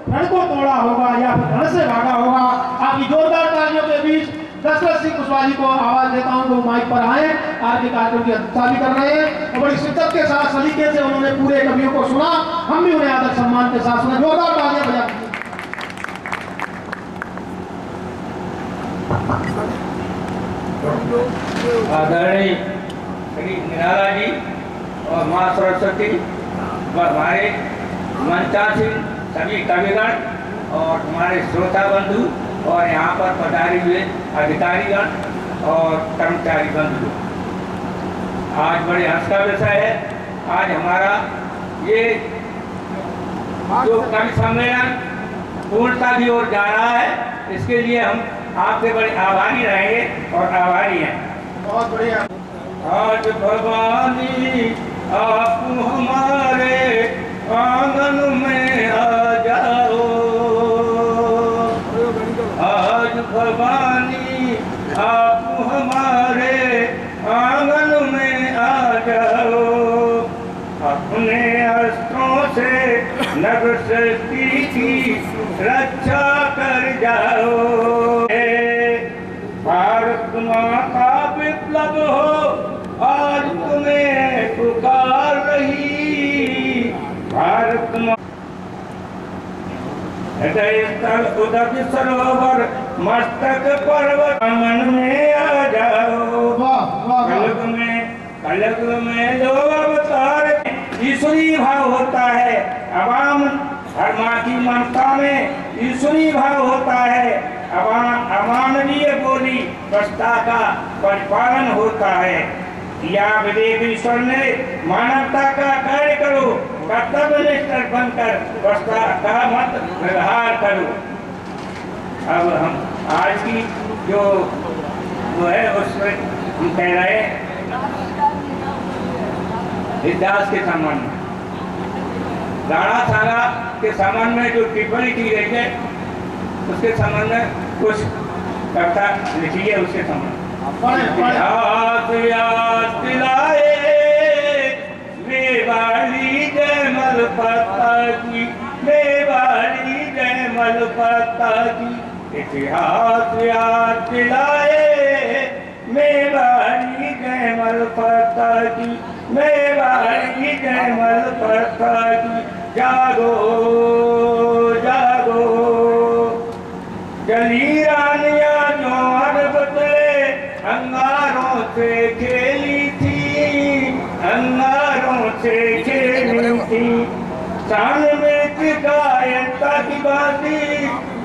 रण को तोड़ा होगा या फिर रण से भागा होगा। आपकी जोरदार तालियों के बीच दशरथ सिंह कुशवाहा जी को आवाज देता हूं, वो माइक पर आए। आज के कार्यक्रम की अध्यक्षता भी कर रहे हैं और बड़ी शिद्दत के साथ, सलीके से उन्होंने पूरे कवियों को सुना, हम भी उन्हें आदर सम्मान के साथ सुना। जोरदार तालियां बजा दीजिए। आदरणीय श्री निराला जी और माँ सरस्वती व हमारे मंचासीन सभी कविगण और हमारे श्रोता बंधु और यहाँ पर पधारे हुए अधिकारीगण और कर्मचारी बंधु, आज बड़े हर्ष का विषय है। आज हमारा ये जो कवि सम्मेलन पूर्णता की ओर जा रहा है, इसके लिए हम आपके बड़े आभारी रहेंगे और आभारी हैं। बहुत बढ़िया। आज भवानी आप हमारे आंगन में आ जाओ, आज भवानी आप हमारे आंगन में आ जाओ, अपने अस्त्रों से नरसती की रक्षा कर जाओ। भारत माँ का विप्लव हो, आज तुम्हें पुकार रही, भारत माँ हृदय स्थल उदक सरोवर मस्तक पर्वत मन में आ जाओ। कलग में जो अवतार ईश्वरी भाव होता है, अवाम हर माँ की ममता में ईश्वरी भाव होता है, अमानवीय बोली प्रस्ता का परिपालन होता है। या विवेक ईश्वर ने मानवता का कार्य करो, कर्तव्य निष्ठ बनकर प्रस्ता का मत व्यवहार करो। अब हम आज की जो वो है उसमें हम कह रहे हैं इतिहास के संबंध में, राणा सागा के संबंध में जो टिप्पणी की गई है उसके संबंध में कुछ कविता लिखी है, उसके संबंध दिलाए मेवाड़ी जयमल पता की, मेवाड़ी जयमल पता की, इतिहास याद दिलाए मेवाड़ी जयमल पता की, मेवाड़ी जयमल पता की, जागो जागो जली रानिया जो हर बदले अंगारों से खेली थी, अंगारों से खेली थी, शान में गायता की बाती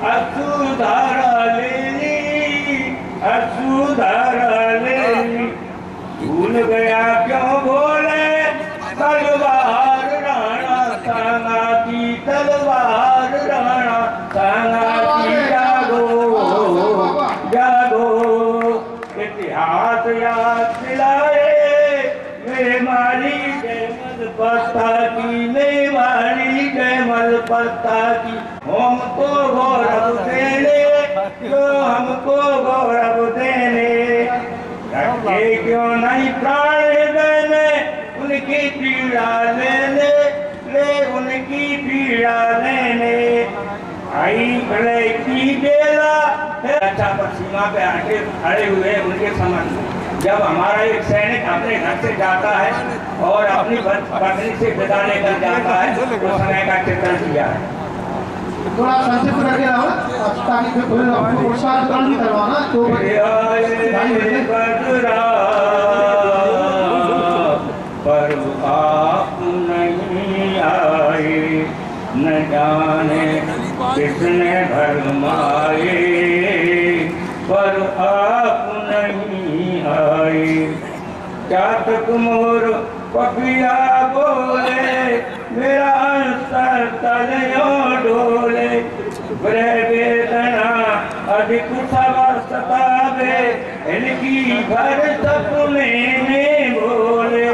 अक्षुधारा लेनी, अक्षुधारा लेनी, भूल गया क्यों बोले तलवार राणा सांगा की, तलवार राणा सांगा की। जागो जागो इतिहास याद दिलाए मेरे माली जयमल पत्ता की, मेरे माली जयमल पत्ता की। हमको गौरव देने जो हमको गौरव देने, रखे क्यों नहीं प्राण देने उनकी पीड़ा लेने, ले उनकी पीड़ा लेने। आई प्रलय की बेला अच्छा पर सीमा पे आके खड़े हुए उनके समझ। जब हमारा एक सैनिक अपने घर से जाता है और अपनी पत्नी से विदा लेकर जाता है तो समय का चित्रण किया है। थोड़ा संक्षिप्त करके रहो ताकि फिर पुरस्कार ग्रहण भी करवाना। तो पर आप नहीं आए, न जाने किसने भरमाए, पर आप नहीं आए। चातक मोर पपिया बोले मेरा अंतर तलयों डोले, ग्रह वेदना अधिक सतावे इनकी भर सपने में बोले।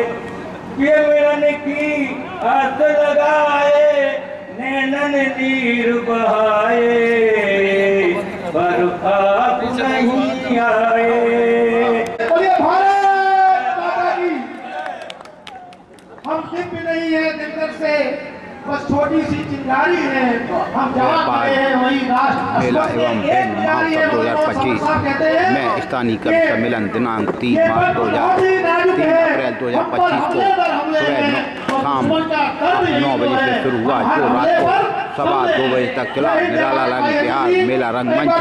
ये मिलन की आस लगाए नैनन नीर बहाए, पर आप नहीं आए। हम दिव्य नहीं है दिग्गज से, बस छोटी सी चिंगारी है। हम जहाँ खड़े हैं वही राष्ट्र मेला एवं फिल्म महोत्सव 2025 में स्थानीय कवि सम्मेलन दिनांक 3 अप्रैल 2025 को शाम 9 बजे से शुरू हुआ, जो रात को 2:15 बजे तक चला। निराला रंग बिहार मेला रंगमंच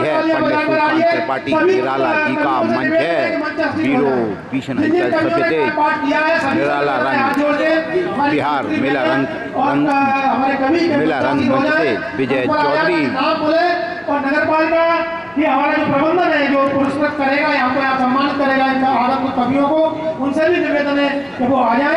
यह पंडित सूर्यकांत त्रिपाठी निराला जी का मंच है। वीरो भीषण हलचल सभ्यतेज निराला रंग बिहार मेला रंग मंच से विजय चौधरी और नगर पालिका ये हमारा जो प्रबंधन है जो पुरस्कृत करेगा, यहाँ पे सम्मानित करेगा इनका आदरणीय कवियों को, उनसे भी निवेदन है कि वो आ जाए।